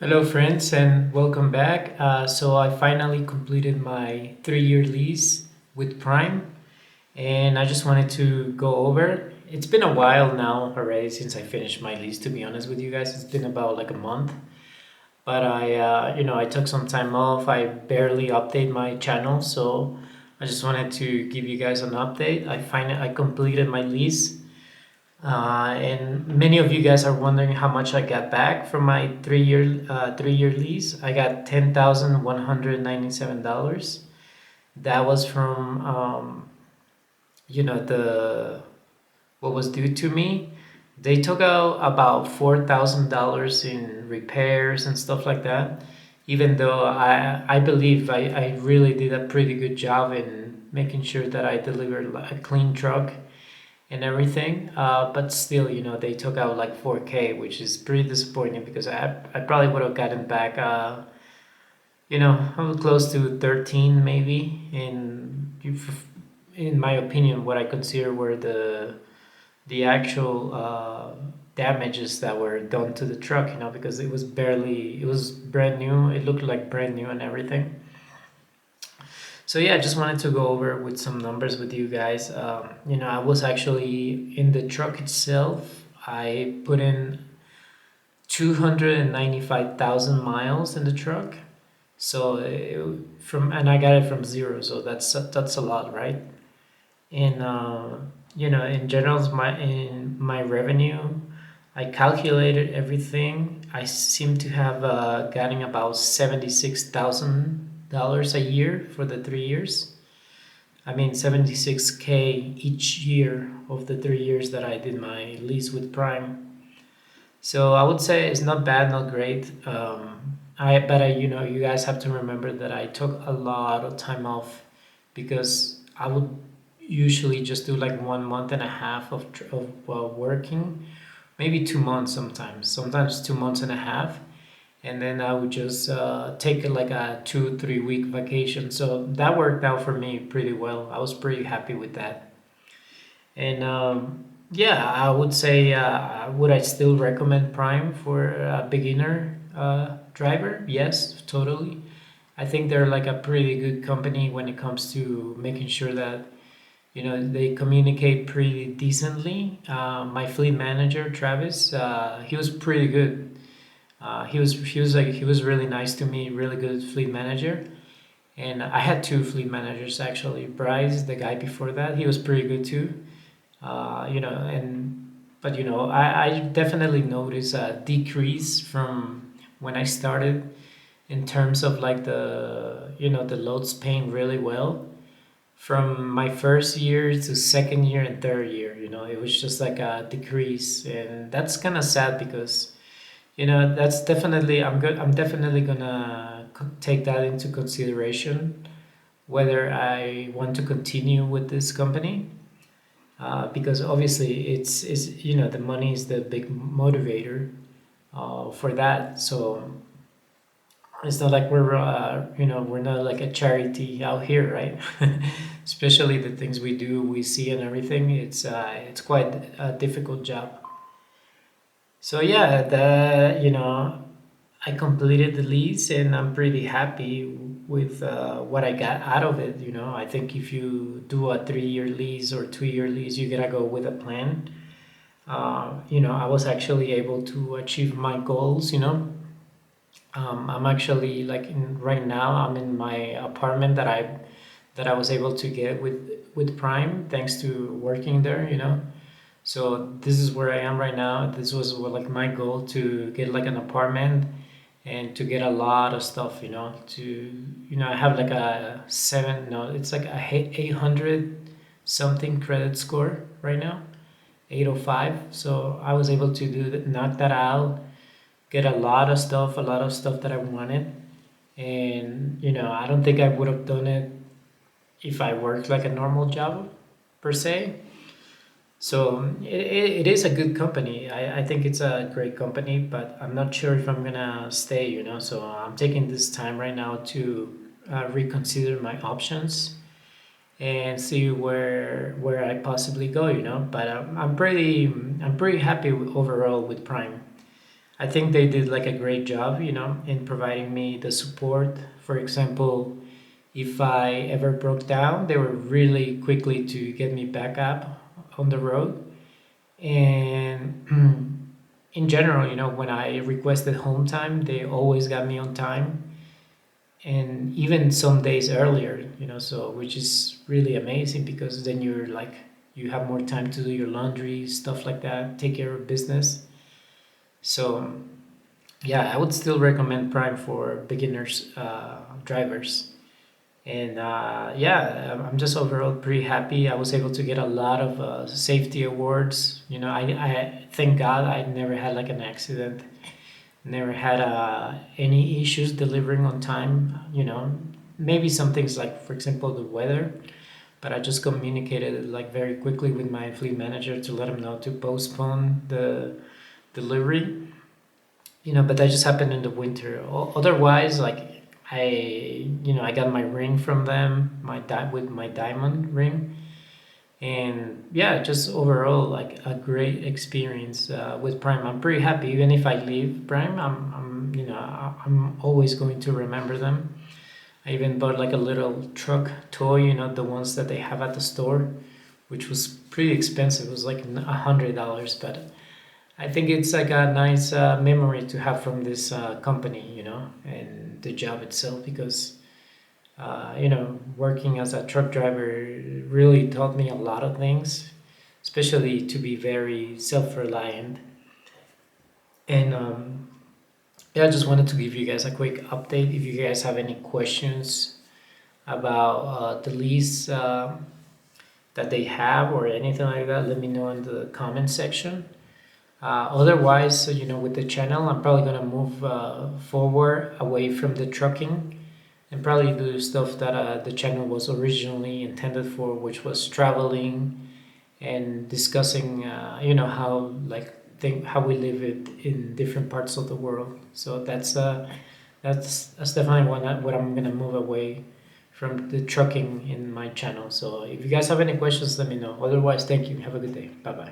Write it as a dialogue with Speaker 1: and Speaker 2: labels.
Speaker 1: Hello, friends, and welcome back. So, I finally completed my 3 year lease with Prime, and I just wanted to go over. It's been a while now already since I finished my lease, to be honest with you guys. It's been about like a month, but I took some time off. I barely update my channel, so I just wanted to give you guys an update. I completed my lease, and many of you guys are wondering how much I got back from my 3 year lease. I got $10,197. That was from the what was due to me. They took out about $4,000 in repairs and stuff like that. Even though I believe I really did a pretty good job in making sure that I delivered a clean truck and everything. But still, they took out like 4K, which is pretty disappointing because I probably would have gotten back, close to 13 maybe. In my opinion, what I consider were the actual damages that were done to the truck, because it was brand new. It looked like brand new and everything. So yeah, I just wanted to go over with some numbers with you guys. I was actually in the truck itself. I put in 295,000 miles in the truck. So and I got it from zero. So that's a lot, right? In in general, in my revenue, I calculated everything. I seem to have gotten about $76,000 a year for the 3 years. I mean, 76K each year of the 3 years that I did my lease with Prime. So I would say it's not bad, not great. You guys have to remember that I took a lot of time off because I would usually just do like 1 month and a half of working, maybe 2 months sometimes 2 months and a half, and then I would just take like a 2 3 week vacation. So that worked out for me pretty well. I was pretty happy with that. And yeah, I would say, would I still recommend Prime for a beginner driver? Yes, totally. I think they're like a pretty good company when it comes to making sure that they communicate pretty decently. My fleet manager Travis, he was pretty good. He was really nice to me, really good fleet manager. And I had two fleet managers actually. Bryce, the guy before that, he was pretty good too. And but I definitely noticed a decrease from when I started in terms of like the loads paying really well from my first year to second year and third year. It was just like a decrease, and that's kind of sad because that's definitely I'm definitely gonna take that into consideration whether I want to continue with this company, because obviously it's the money is the big motivator for that. So it's not like we're not like a charity out here, right? Especially the things we do, we see and everything. It's quite a difficult job. So yeah, I completed the lease and I'm pretty happy with what I got out of it. I think if you do a 3 year lease or 2 year lease, you gotta go with a plan. I was actually able to achieve my goals. I'm actually like right now. I'm in my apartment that I was able to get with Prime thanks to working there. So this is where I am right now. This was like my goal to get like an apartment and to get a lot of stuff. I have like a seven. No, it's like a 800 something credit score right now, 805. So I was able to knock that out, get a lot of stuff that I wanted. And I don't think I would have done it if I worked like a normal job per se. So it is a good company. I think it's a great company, but I'm not sure if I'm gonna stay. So I'm taking this time right now to reconsider my options and see where I possibly go. But I'm pretty happy overall with Prime. I think they did like a great job, in providing me the support. For example, if I ever broke down, they were really quickly to get me back up on the road. And in general, when I requested home time, they always got me on time, and even some days earlier, so which is really amazing because then you're like, you have more time to do your laundry, stuff like that, take care of business. So yeah, I would still recommend Prime for beginners, drivers. And yeah, I'm just overall pretty happy. I was able to get a lot of safety awards. I thank God I never had like an accident, never had any issues delivering on time. Maybe some things like, for example, the weather, but I just communicated like very quickly with my fleet manager to let him know to postpone the delivery. But that just happened in the winter. Otherwise, like I got my ring from them, with my diamond ring, and yeah, just overall like a great experience with Prime. I'm pretty happy. Even if I leave Prime, I'm always going to remember them. I even bought like a little truck toy, the ones that they have at the store, which was pretty expensive. It was like $100, but I think it's like a nice memory to have from this company, and the job itself, because working as a truck driver really taught me a lot of things, especially to be very self-reliant. And yeah, I just wanted to give you guys a quick update. If you guys have any questions about the lease that they have or anything like that, let me know in the comment section. Otherwise, with the channel, I'm probably gonna move forward away from the trucking and probably do stuff that the channel was originally intended for, which was traveling and discussing, how like think how we live it in different parts of the world. So that's definitely what I'm gonna move away from the trucking in my channel. So if you guys have any questions, let me know. Otherwise, thank you. Have a good day. Bye bye.